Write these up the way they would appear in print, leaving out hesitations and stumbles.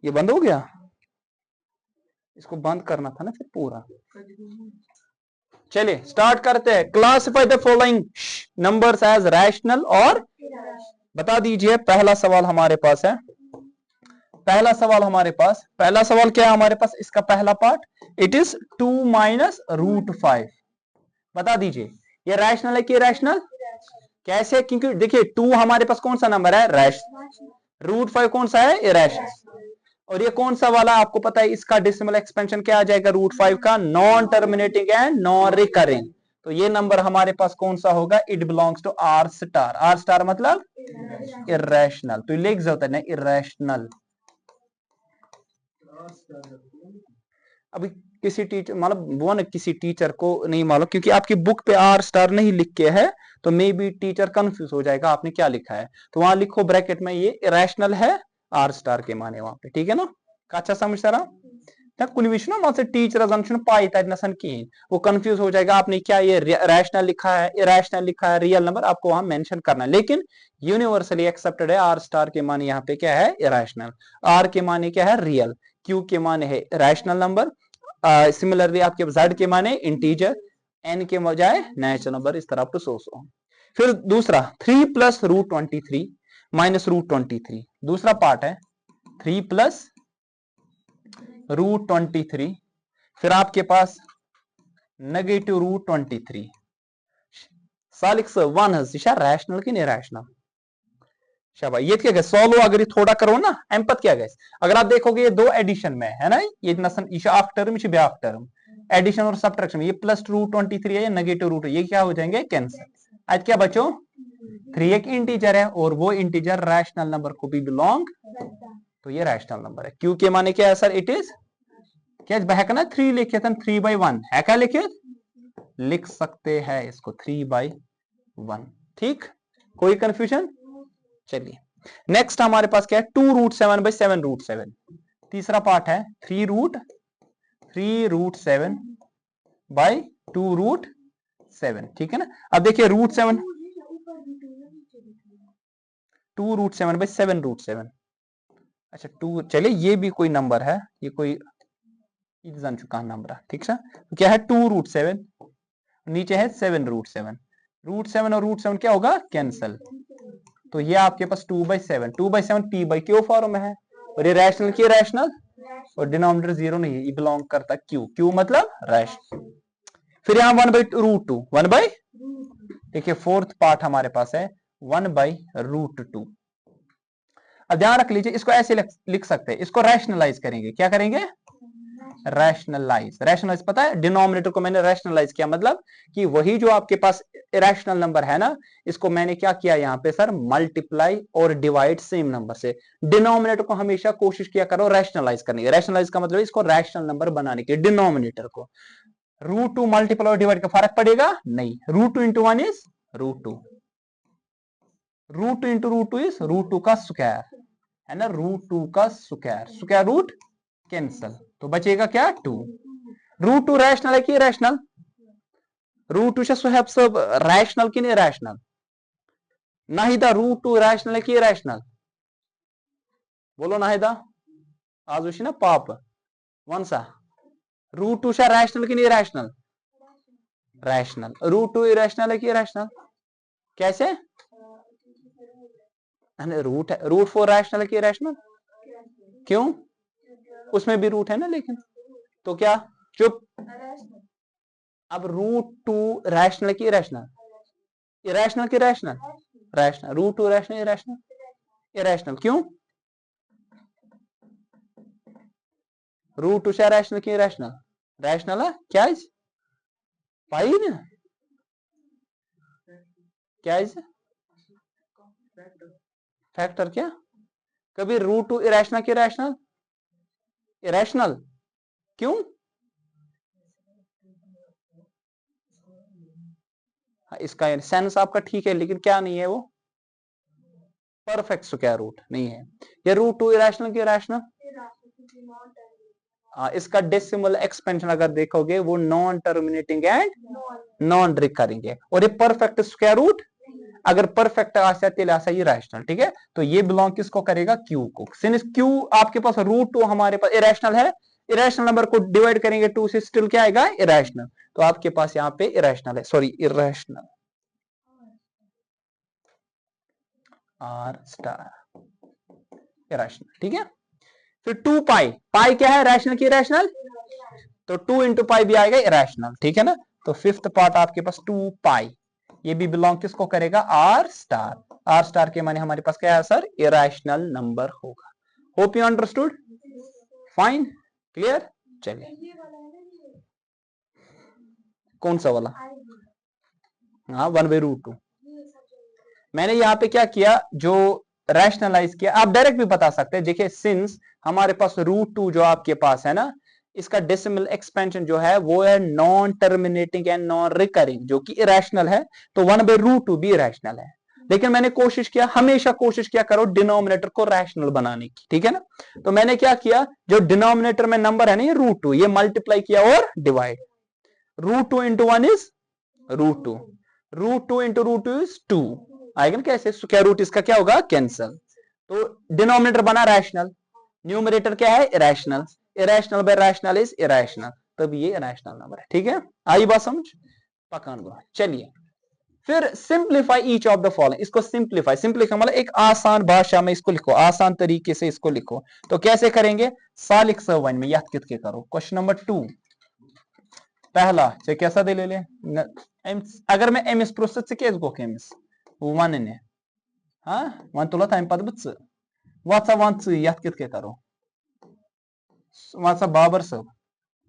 ये बंद हो गया, इसको बंद करना था ना फिर पूरा। चलिए स्टार्ट करते हैं। Classify the following numbers as rational और बता दीजिए। पहला सवाल हमारे पास है, पहला सवाल हमारे पास, पहला सवाल क्या है हमारे पास, इसका पहला part, it is 2 minus root 5। बता दीजिए ये रैशनल है कि रैशनल, कैसे, क्योंकि देखिए 2 हमारे पास कौन सा नंबर है, रैशनल, रूट 5 कौन सा है, इरेशनल। और ये कौन सा वाला आपको पता है, इसका डेसिमल एक्सपेंशन क्या आ जाएगा रूट 5 का, non terminating and non recurring. तो ये नंबर हमारे पास कौन सा होगा, it belongs to R star. R star मतलब इरेशनल, तो लिख होता है ना इरेशनल। अभी किसी टीचर मतलब वो ना किसी टीचर को नहीं मालूम, क्योंकि आपकी बुक पे आर स्टार नहीं लिख के है, तो मे बी टीचर कंफ्यूज हो जाएगा आपने क्या लिखा है। तो वहां लिखो ब्रैकेट में ये इरेशनल है आर स्टार के माने वहां पे, ठीक है ना। अच्छा समझ रहा कुछ विषय से टीचर पाई कहें, वो कंफ्यूज हो जाएगा आपने क्या ये रैशनल लिखा है, इरेशनल लिखा है, रियल नंबर आपको वहां मेंशन करना है। लेकिन यूनिवर्सली एक्सेप्टेड है आर स्टार के माने यहाँ पे क्या है, इरेशनल। आर के माने क्या है, रियल। क्यू के माने है रैशनल नंबर। सिमिलरली आपके जेड के माने इंटीजर, एन के बजाय नेचुरल नंबर, इस तरह टू सो। फिर दूसरा 3 प्लस रूट 23 माइनस रूट 23, दूसरा पार्ट है 3 प्लस रूट 23, फिर आपके पास नेगेटिव रूट 23 सालिक्स 1 रैशनल की नहीं रैशनल। शाबाश, ये क्या सॉल्व अगर ये थोड़ा करो ना एम्पत क्या गैस, अगर आप देखोगे ये दो एडिशन में है ना, ये नसन इशाक टर्म इश ब्याक टर्म, एडिशन और सब्ट्रैक्शन, ये प्लस रूट 23 है, ये नेगेटिव रूट है, ये क्या हो जाएंगे कैंसिल। आज क्या बचो 3 एक इंटीजर है और वो इंटीजर रैशनल नंबर को भी बिलोंग, तो ये रैशनल नंबर है। क्यू के माने क्या है सर, इट इज क्या बहक ना 3 लिखे थे 3/1 है, क्या लिखे लिख सकते हैं इसको 3/1, ठीक, कोई कंफ्यूजन। चलिए नेक्स्ट हमारे पास क्या है 2√7/7√7, तीसरा पार्ट है 3√7/2√7, ठीक है ना। अब देखिए √7 2√7/7√7, अच्छा 2, चलिए ये भी कोई नंबर है, ये कोई जान चुका नंबर है, ठीक है। तो क्या है 2√7, नीचे है 7√7, √7 और √7 क्या होगा कैंसल, तो ये आपके पास 2/7, 2/7 p बाई क्यू फॉर्म में है, और ये रैशनल की रैशनल, और डिनोमिनेटर 0 नहीं है, ये बिलोंग करता क्यू, क्यू मतलब रैशनल। फिर यहाँ 1/√2, 1 बाई, देखिए फोर्थ पार्ट हमारे पास है 1/√2। अब ध्यान रख लीजिए, इसको ऐसे लिख सकते हैं, इसको रैशनलाइज करेंगे, क्या करेंगे, रैशनलाइज। रैशनलाइज पता है, डिनोमिनेटर को मैंने रैशनलाइज किया, मतलब कि वही जो आपके पास इरेशनल नंबर है ना, इसको मैंने क्या किया यहाँ पे सर, मल्टीप्लाई और डिवाइड सेम नंबर से। डिनोमिनेटर को हमेशा कोशिश किया करो रैशनलाइज करने की, रैशनलाइज का मतलब इसको रैशनल नंबर बनाने के, डिनोमिनेटर को। √2 मल्टीप्लाई और डिवाइड का फर्क पड़ेगा नहीं, √2 इंटू 1 इज √2, √2 इंटू √2 इज √2 का स्क्वायर, है ना, √2 का स्क्वायर, स्क्वायर रूट कैंसल, तो बचेगा क्या 2। √2 रैशनल है कि रैशनल, √2 सब रैशनल की नहीं रैशनल, नाहिदा √2 रैशनल है कि रैशनल, बोलो नाहिदा, आज उसी ना पाप वन सा, √2 रैशनल की नहीं रैशनल, रैशनल, √2 इरेशनल है कि रैशनल, कैसे रूट है, √4 रैशनल है कि रैशनल, क्यों, उसमें भी रूट है ना, लेकिन तो क्या, चुप, अब √2 रैशनल की इरेशनल, इरेशनल की rational, rational, √2 rational irrational, irrational क्यों, √2 से रैशनल की रैशनल, रैशनल है क्या इज पाई ना, क्या इज फैक्टर, क्या कभी √2 इरेशनल की रैशनल, इरेशनल क्यों, इसका सेंस आपका ठीक है, लेकिन क्या नहीं है वो परफेक्ट स्क्वायर रूट नहीं है। ये √2 इरेशनल की रैशनल, इसका डेसिमल एक्सपेंशन अगर देखोगे वो non terminating and non recurring है, और ये परफेक्ट स्क्वायर रूट, अगर परफेक्ट आसा तेल आसा ये रैशनल, ठीक है। तो ये बिलोंग किसको करेगा, क्यू को। सिंस क्यू आपके पास √2 हमारे पास इरेशनल है, इरेशनल नंबर को डिवाइड करेंगे 2 से, स्टिल क्या आएगा, इरेशनल। तो आपके पास यहाँ पे इरेशनल है, sorry irrational, R star irrational, ठीक है। फिर 2 पाई, पाई क्या है, रैशनल की रैशनल, तो 2 इंटू पाई भी आएगा इरेशनल, ठीक है ना। तो फिफ्थ पार्ट आपके पास 2 पाई, ये भी बिलोंग किसको करेगा, आर स्टार। आर स्टार के माने हमारे पास क्या है सर, इरेशनल नंबर होगा। Hope you understood, fine, clear. चलिए कौन सा वाला, हाँ 1/√2। मैंने यहाँ पे क्या किया, जो रैशनलाइज किया, आप डायरेक्ट भी बता सकते हैं। देखिए सिंस हमारे पास √2 जो आपके पास है ना, इसका डेसिमल एक्सपेंशन जो है वो है non terminating and non recurring, जो कि इरेशनल है। तो 1/√2 भी इरेशनल है। लेकिन मैंने कोशिश किया, हमेशा कोशिश किया करो डिनोमिनेटर को रैशनल बनाने की, ठीक है ना। तो मैंने क्या किया, जो डिनोमिनेटर में नंबर है ना ये √2, ये मल्टीप्लाई किया और divide, √2 into 1 is √2, √2 into √2 is 2 आएगा ना, कैसे स्क्वायर रूट इसका क्या होगा, कैंसल। तो डिनोमिनेटर बना रैशनल, न्यूमरेटर क्या है, irrational, irrational bye rational is irrational, तब ये इरेशनल नंबर है, ठीक है। आई बात समझ, पकान दो। चलिए फिर simplify each of the following, इसको सिंप्लीफाई, सिंप्लीफाई मतलब एक आसान भाषा में इसको लिखो, आसान तरीके से इसको लिखो। तो कैसे करेंगे, सालिक सवन में याद कित के करो। क्वेश्चन नंबर 2 पहला चाहे कैसा दे ले अगर मैं एमएस प्रोसेस से गो एमएस वन ने हाँ वन तुला तम पत बह वत्सा वन यथ कित के करो, वत्सा बाबर साहब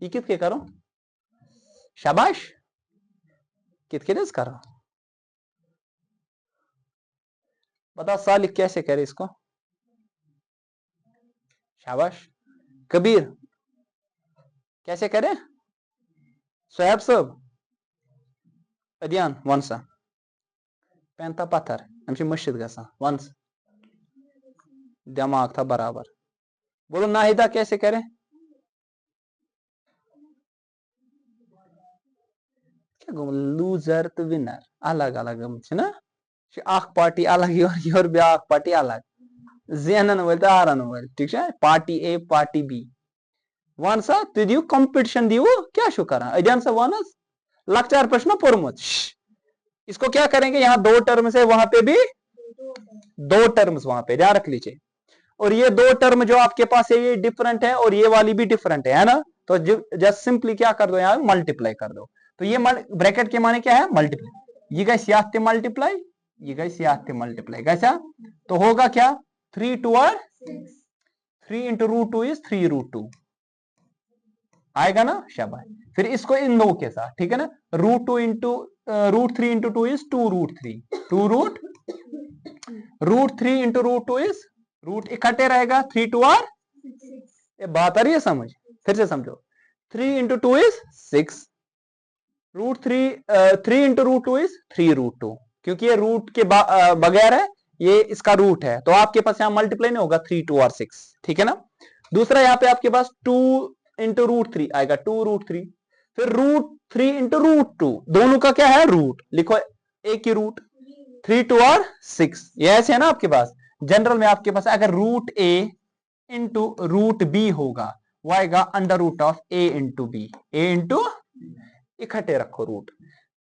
ये कित के करो, शाबाश कित के करो, बता सालिक कैसे करे इसको, शाबाश। कबीर कैसे करे, सोहेब साहब अदियान वन सा पेंता पत्थर हम मस्जिद गसा वन दिमाग था बराबर। बोलो नाहिदा कैसे करे, क्या गो लूजर तो विनर अलग अलग ना, अख पार्टी अलग योर ब्याक पार्टी अलग, जेनन वल तो हारन वल, ठीक है। पार्टी ए पार्टी बी वन सा तु दियो कंपटीशन दियो क्या शो करा अदियान सा वन लक्चार प्रश्न पोरमुत, इसको क्या करेंगे, यहाँ 2 टर्म्स है, वहां पे भी 2 टर्म्स, वहां पे ध्यान रख लीजिए। और ये 2 टर्म जो आपके पास है ये डिफरेंट है और ये वाली भी डिफरेंट है ना। तो जस्ट सिंपली क्या कर दो, यहाँ मल्टीप्लाई कर दो। तो ये ब्रैकेट के माने क्या है, मल्टीप्लाई, ये गैस याद मल्टीप्लाई, ये गैस याद मल्टीप्लाई कैसा, तो होगा क्या 3 2 और 3 इंटू √2 इज 3√2 आएगा ना, शाबाश। फिर इसको इन दो के साथ, ठीक है ना, √2 into √3 into 2 is 2√3, 2√3 into √2 is root इकट्ठे रहेगा 3 2 और ये बात आ रही है समझ, फिर से समझो 3 इंटू 2 इज 6, √3 इंटू √2 इज 3√2, क्योंकि ये रूट के बगैर है, ये इसका रूट है, तो आपके पास यहाँ मल्टीप्लाई नहीं होगा 3 2 और 6, ठीक है ना। दूसरा यहाँ पे आपके पास 2 इंटू √3 आएगा 2√3, फिर √3 इंटू √2 दोनों का क्या है रूट, लिखो एक ही रूट 3 2 और 6, ये ऐसे है ना आपके पास। जनरल में आपके पास अगर √a इंटू √b होगा वो आएगा √a into b, a into इकट्ठे रखो रूट,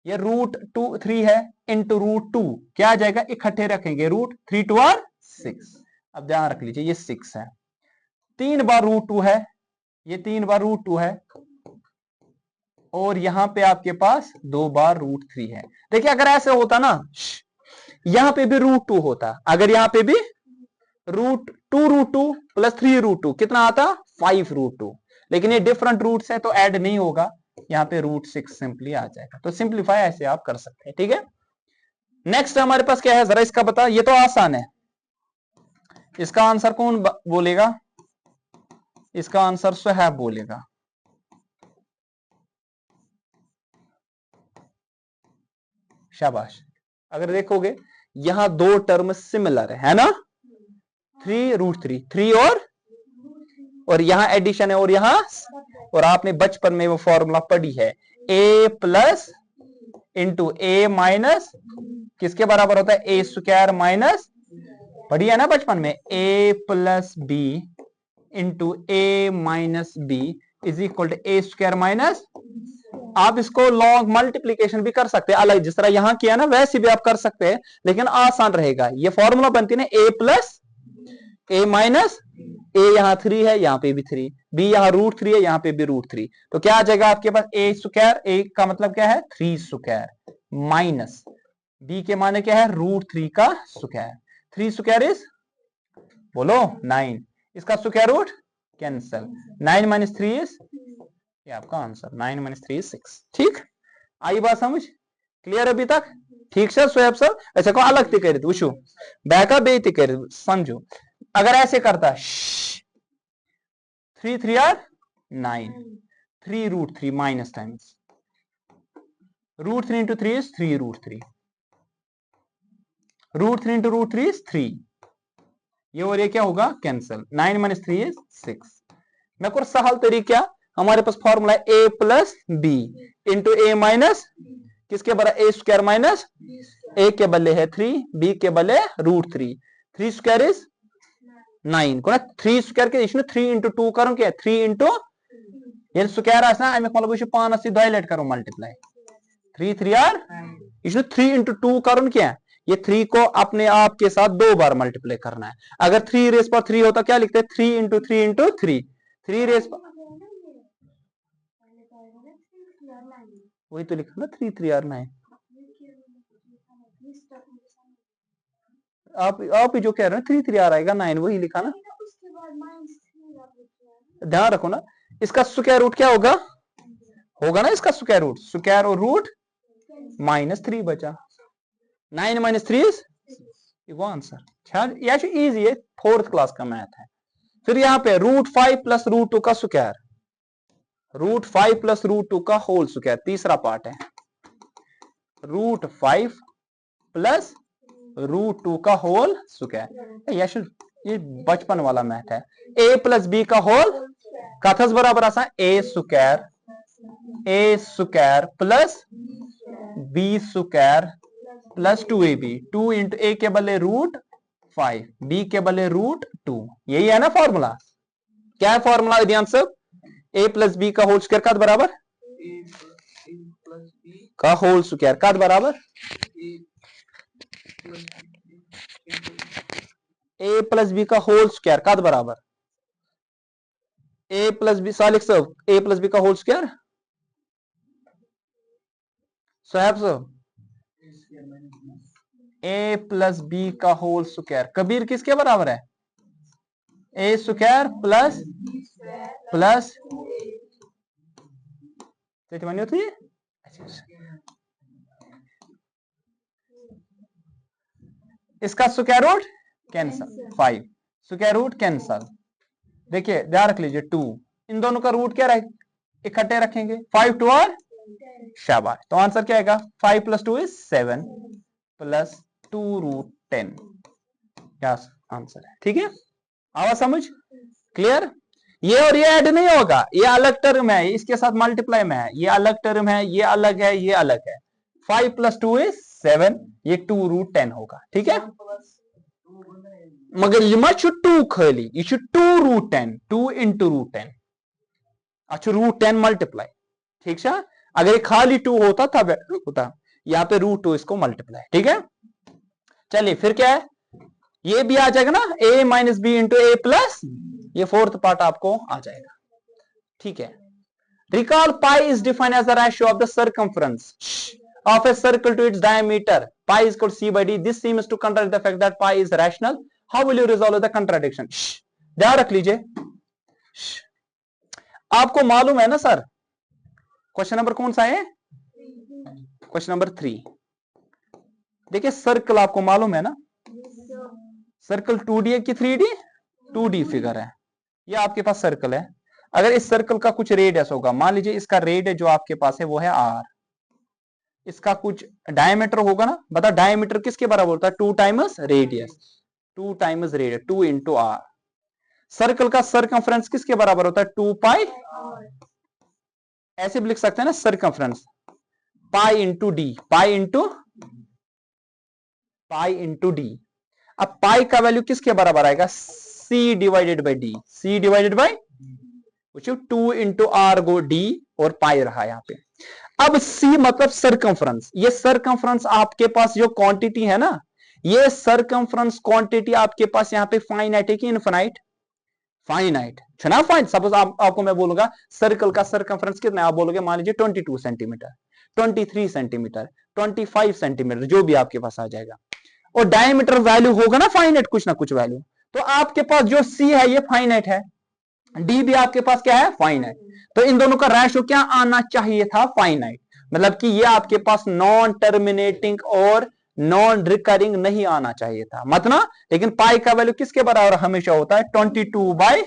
ये √3 है इंटू √2 क्या आ जाएगा, इकट्ठे रखेंगे √3 2 और 6। अब ध्यान रख लीजिए ये 6 है, 3 बार √2 है, ये 3 बार √2 है, और यहां पे आपके पास 2 बार √3 है। देखिए अगर ऐसे होता ना, यहां पे भी √2 होता, अगर यहां पे भी √2 प्लस 3√2 कितना आता 5√2, लेकिन ये डिफरेंट रूट्स है तो ऐड नहीं होगा, यहाँ पे √6 सिंपली आ जाएगा। तो सिंपलीफाई ऐसे आप कर सकते हैं, ठीक है। नेक्स्ट हमारे पास क्या है जरा इसका बता, ये तो आसान है, इसका आंसर कौन बोलेगा, इसका आंसर सुहैब बोलेगा। शाबाश। अगर देखोगे यहां 2 टर्म सिमिलर है ना, 3√3 और यहां एडिशन है और यहां, और आपने बचपन में वो फॉर्मूला पढ़ी है a plus into a minus किसके बराबर होता है? ए स्क्वायर माइनस, पढ़ी है ना बचपन में, a plus B into A minus b is equal to a square minus. आप इसको लॉन्ग मल्टीप्लीकेशन भी कर सकते हैं, अलग जिस तरह यहां किया ना वैसे भी आप कर सकते हैं, लेकिन आसान रहेगा। ये फॉर्मूला बनती है ना, ए प्लस ए माइनस, ए यहां 3 है, यहां पे भी 3, बी यहां √3 है, यहां पे भी √3, तो क्या आ जाएगा आपके पास? ए स्क्वायर, ए का मतलब क्या है? 3 स्क्वायर माइनस बी के माने क्या है? √3 का स्क्वायर। 3 स्क्वायर इज, बोलो, 9, इसका square root cancel, 9 minus 3 is, ये आपका आंसर, 9 माइनस 3 इज 6। ठीक, आई बात समझ? क्लियर अभी तक? ठीक सर सोएब सर, अच्छा को अलग ती कर वुशु बैका बे ती कर समझो। अगर ऐसे करता 3 3 are 9, 3 √3 minus times √3 into 3 is 3 √3, √3 into √3 is 3, ये और ये क्या होगा? Cancel, 9 minus 3 is 6। मैं कुछ सहल तरीका, हमारे पास फॉर्मूला है ए प्लस बी इंटू ए माइनस, किसके बराबर? ए स्क्वायर माइनस, ए के बल्ले है 3, बी के बल्ले √3, 3 स्क्वायर इज 9 को ना 3 स्क्वायर के 3 इंटू 2 करूं क्या? 3 इंटू ये स्क्वायर आसना अमिक मतलब वह पान दोलेट करो मल्टीप्लाई, 3 3 आर 3 इंटू 2 करूं क्या? ये 3 को अपने आप के साथ 2 बार मल्टीप्लाई करना है। अगर 3 रेस पर 3 होता क्या लिखते हैं? 3 इंटू 3 इंटू 3, 3 रेस पर, वही तो लिखा ना 3 3 आर 9। आप ही जो कह रहे हैं 3 3 आर आएगा 9, वही लिखा ना। ध्यान रखो ना, इसका स्क्वायर रूट क्या होगा? होगा ना इसका स्क्वायर रूट, स्क्वायर और रूट -3 बचा, 9 माइनस 3 इज वो आंसर। यह इजी है, 4th क्लास का मैथ है। फिर यहां पे √5 प्लस √2 का स्क्वायर, √5 प्लस √2 का होल स्क्वायर, तीसरा पार्ट है, √5 प्लस √2 का होल स्क्वायर। ये बचपन वाला मैथ है। ए प्लस बी का होल कथस बराबर आसा a square plus b square plus 2ab, 2 into a के बल्ले √5, बी के बल्ले √2, यही है ना फॉर्मूला। क्या है फॉर्मूला ध्यान से? ए प्लस बी का होल स्क्वायर का बराबर का होल स्क्वायर का बराबर ए प्लस बी का होल स्क्वायर का बराबर ए प्लस बी, सालिक साहब ए प्लस बी का होल स्क्वायर, साहब साहब ए प्लस बी का होल स्क्वायर कबीर किसके बराबर है? ए स्क्वायर प्लस प्लस होती है। इसका square root cancel, 5 square root cancel. देखिए ध्यान रख लीजिए 2, इन दोनों का रूट क्या रहे इकट्ठे रखेंगे, 5 2 और शाबाश, तो आंसर क्या आएगा? 5 प्लस 2 इज 7 प्लस 2√10, क्या आंसर है। ठीक है, आवाज समझ? क्लियर? ये और ये ऐड नहीं होगा, ये अलग टर्म है, इसके साथ मल्टीप्लाई में है, ये अलग टर्म है, ये अलग है, ये अलग है। 5 प्लस 2 इज 7, ये 2√10 होगा। ठीक है, मगर ये मत 2 खाली, ये 2√10, 2 इंटू √10, अच्छा √10 मल्टीप्लाई। ठीक है, अगर ये खाली 2 होता तब होता, यहाँ पे √2 इसको मल्टीप्लाई। ठीक है, चलिए फिर क्या है, ये भी आ जाएगा ना, a minus B into A plus, ये 4th पार्ट आपको आ जाएगा। ठीक है, recall pi is defined as the ratio of the circumference of a circle to its diameter. Pi is equal to c by d. This seems to contradict the fact that pi is rational. How will you resolve the contradiction? ध्यान रख लीजिए, आपको मालूम है ना sir, question number कौन सा है? Question number 3। देखिए सर्कल आपको मालूम है ना, सर्कल 2D है कि 3D? 2D फिगर है, ये आपके पास सर्कल है। अगर इस सर्कल का कुछ रेडियस होगा, मान लीजिए इसका रेडियस जो आपके पास है वो है r, इसका कुछ डायमीटर होगा ना, बता डायमीटर किसके बराबर होता है? 2 times radius, 2 times radius, 2 into r। Circle का सर्कमफ्रेंस किसके बराबर होता है? 2 पाई, ऐसे भी लिख सकते हैं ना circumference, pi into D, pi into pi into D. अब पाई का वैल्यू किसके बराबर आएगा, C divided by D, C divided by 2 into R go D और पाई रहा यहां पे। अब सी मतलब सरकमफ्रेंस, ये सरकमफ्रेंस आपके पास जो क्वांटिटी है ना, ये सरकमफ्रेंस क्वांटिटी आपके पास यहां पे फाइनाइट है कि इनफाइनाइट, फाइनाइट है ना, फाइन। सपोज आपको मैं बोलूंगा सर्कल का सरकमफ्रेंस कितना है, आप बोलोगे मान लीजिए 22 सेंटीमीटर, 23 सेंटीमीटर, 25 सेंटीमीटर, जो भी आपके पास आ जाएगा, और डायमीटर वैल्यू होगा ना फाइनाइट, कुछ ना कुछ वैल्यू। तो आपके पास जो सी है ये फाइनाइट है, डी भी आपके पास क्या है, फाइनाइट। तो इन दोनों का रेशियो क्या आना चाहिए था, फाइनाइट। मतलब कि ये आपके पास नॉन टर्मिनेटिंग और नॉन रिकरिंग नहीं आना चाहिए था, मतलब। लेकिन पाई का वैल्यू किसके बराबर हमेशा होता है, 22 बाई,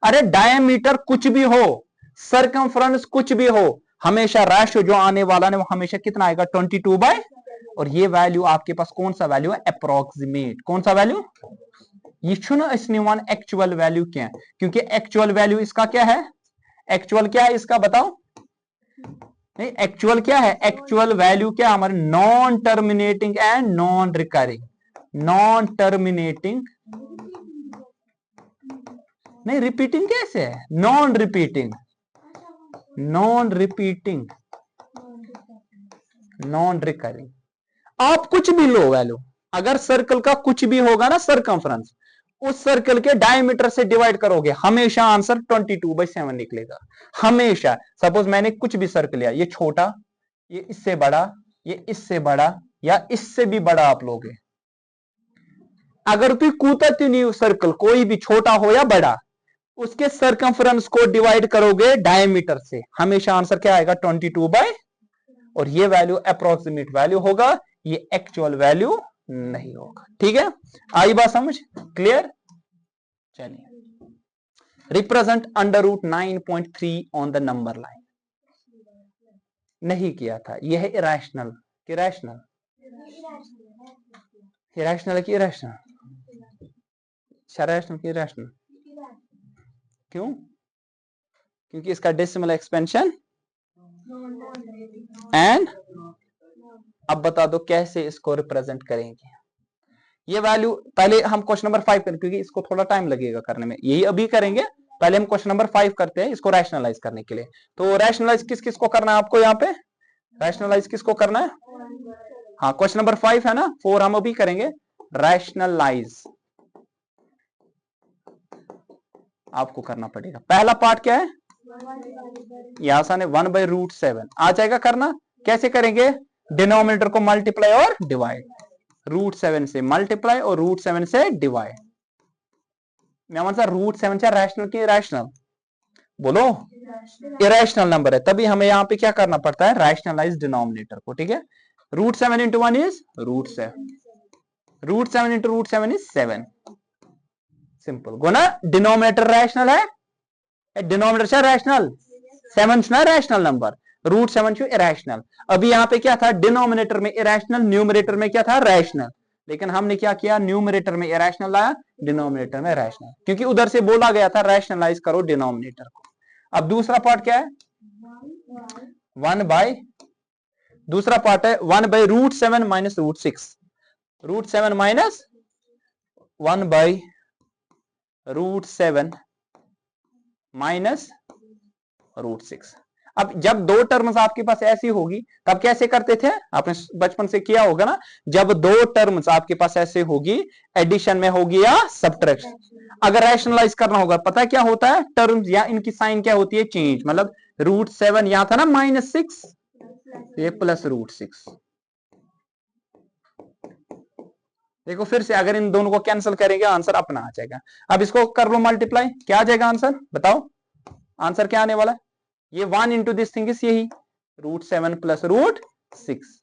अरे डायमीटर कुछ भी हो, सरकमफ्रेंस कुछ भी हो, हमेशा रेशियो जो आने वाला है वो हमेशा कितना आएगा, 22 बाई। और ये वैल्यू आपके पास कौन सा वैल्यू है, अप्रोक्सीमेट। कौन सा वैल्यू, ये एक्चुअल वैल्यू क्या है, क्योंकि एक्चुअल वैल्यू इसका क्या है, एक्चुअल क्या है इसका बताओ, नहीं एक्चुअल क्या है, एक्चुअल वैल्यू क्या है हमारे, non terminating and non recurring, non terminating, नहीं रिपीटिंग कैसे है, non repeating, non repeating, non recurring. आप कुछ भी लो वैल्यू, अगर सर्कल का कुछ भी होगा ना सरकमफ्रेंस, उस सर्कल के डायमीटर से डिवाइड करोगे, हमेशा आंसर 22/7 निकलेगा, हमेशा। सपोज मैंने कुछ भी सर्कल लिया, ये छोटा, ये इससे बड़ा, ये इससे बड़ा, या इससे भी बड़ा आप लोगे, अगर तू कूदती नहीं सर्कल कोई भी छोटा हो या बड़ा, उसके सरकमफ्रेंस को डिवाइड करोगे डायमीटर से, हमेशा आंसर क्या आएगा, 22 और ये वैल्यू अप्रोक्सीमेट वैल्यू होगा, ये एक्चुअल वैल्यू नहीं होगा। ठीक है, आई बात समझ, क्लियर। चलिए, represent under root 9.3 on the number line, नहीं किया था, यह है इरेशनल कि रैशनल, इरेशनल की इरेशनल, रैशनल की इरेशनल, क्यों, क्योंकि इसका डेसिमल एक्सपेंशन एंड, अब बता दो कैसे इसको रिप्रेजेंट करेंगे। ये वैल्यू पहले हम क्वेश्चन नंबर 5 करें, क्योंकि इसको थोड़ा टाइम लगेगा करने में, यही अभी करेंगे। पहले हम क्वेश्चन नंबर 5 करते हैं इसको रैशनलाइज करने के लिए। तो रैशनलाइज किस किस को करना है आपको, यहाँ पे रैशनलाइज किसको करना है, हाँ क्वेश्चन नंबर 5 है ना, 4 हम अभी करेंगे। रैशनलाइज आपको करना पड़ेगा। पहला पार्ट क्या है, यहां आसान है, 1/√7 आ जाएगा करना। कैसे करेंगे, डिनोमिनेटर को मल्टीप्लाई और डिवाइड, √7 से मल्टीप्लाई और √7 से डिवाइड। √7 से रैशनल की रैशनल, बोलो इरेशनल नंबर है, तभी हमें यहां पे क्या करना पड़ता है, रैशनलाइज डिनोमिनेटर को। ठीक है, √7 into 1 is √7, √7 into √7 is 7, simple gonna. Denominator rational है, डिनोमिनेटर से रैशनल, 7 ना रैशनल नंबर, √7 इरेशनल। अभी यहां पे क्या था, डिनोमिनेटर में इरेशनल, न्यूमरेटर में क्या था, रैशनल। लेकिन हमने क्या किया, न्यूमरेटर में इरेशनल लाया, डिनोमिनेटर में रैशनल, क्योंकि उधर से बोला गया था रैशनलाइज करो डिनोमिनेटर को। अब दूसरा पार्ट क्या है, 1 दूसरा पार्ट है 1/√7 माइनस √6, √7 माइनस 1/√7 माइनस √6। अब जब दो टर्म्स आपके पास ऐसी होगी, तब कैसे करते थे, आपने बचपन से किया होगा ना, जब दो टर्म्स आपके पास ऐसे होगी, एडिशन में होगी या सब्ट्रैक्शन, अगर रैशनलाइज करना होगा, पता है क्या होता है, टर्म्स या इनकी साइन क्या होती है, चेंज। मतलब √7 यहां था ना -6, ये +√6। देखो फिर से, अगर इन दोनों को कैंसिल करेंगे आंसर अपना आ जाएगा। अब इसको कर लो मल्टीप्लाई, क्या आ जाएगा आंसर, बताओ आंसर क्या आने वाला है, ये 1 इंटू दिस थिंग इज यही √7 + √6।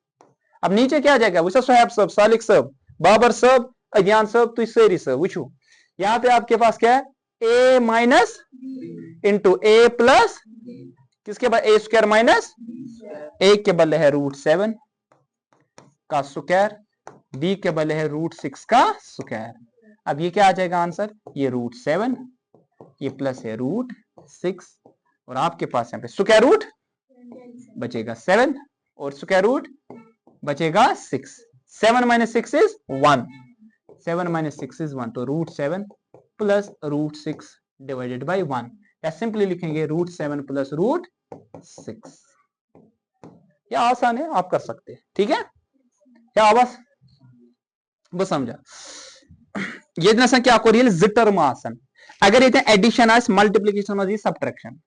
अब नीचे क्या आ जाएगा, वुचो सोहैब सब, सालिक सब, बाबर सब, अज्ञान सब, तो सेरी सब। वुचो यहां पे आपके पास क्या है, a minus into a plus, किसके बाद a² माइनस a के बदले है √7 का स्क्वायर, b के बदले है √6 का स्क्वायर। अब ये क्या आ जाएगा आंसर, ये √7, ये प्लस है √6, और आपके पास यहाँ पे स्क्वायर रूट बचेगा 7 और स्क्वायर रूट बचेगा 6। 7 minus 6 is 1. 7 minus 6 is 1. तो √7 plus √6 divided by 1. या सिंपली लिखेंगे √7 plus √6. या आसान है, आप कर सकते हैं. ठीक है, क्या बस समझा. ये क्या करिए जिटर आसन. अगर ये एडिशन आज मल्टीप्लिकेशन मजी सब्ट्रैक्शन.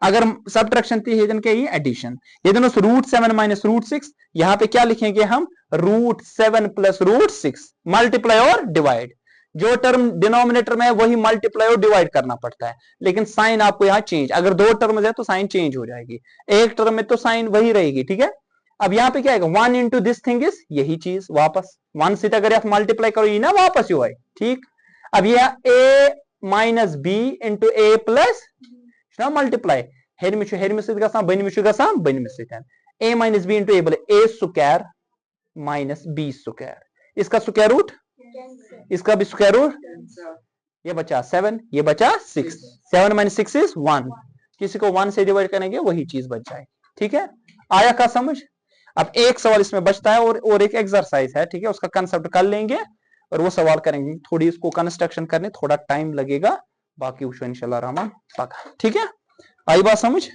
अगर सब्ट्रैक्शन थी ये क्या ये एडिशन. ये √7 माइनस √6. यहां पे क्या लिखेंगे हम √7 प्लस √6 मल्टीप्लाई और डिवाइड. जो टर्म डिनोमिनेटर में है वही मल्टीप्लाई और डिवाइड करना पड़ता है, लेकिन साइन आपको यहाँ चेंज. अगर दो टर्म है तो साइन चेंज हो जाएगी, एक टर्म में तो साइन वही रहेगी. ठीक है, अब यहाँ पे क्या आएगा 1 इंटू दिस थिंग इज यही चीज वापस 1 से अगर आप मल्टीप्लाई करो ये ना वापस यू आए. ठीक, अब ये a minus b into a plus multiply हेर में बन में a minus b into a बोले a square minus b square. इसका स्क्वायर रूट, इसका भी स्क्वायर रूट. ये बचा 7, ये बचा 6. 7 माइनस 6 इज 1. किसी को 1 से डिवाइड करेंगे वही चीज बच जाएगी. ठीक है, आया का समझ. अब एक सवाल इसमें बचता है और एक एक्सरसाइज है. ठीक है, उसका कंसेप्ट कर लेंगे और वो सवाल करेंगे. थोड़ी इसको कंस्ट्रक्शन करने थोड़ा टाइम लगेगा, बाकी इंशाल्लाह रहमान पका. ठीक है, आई बात समझ.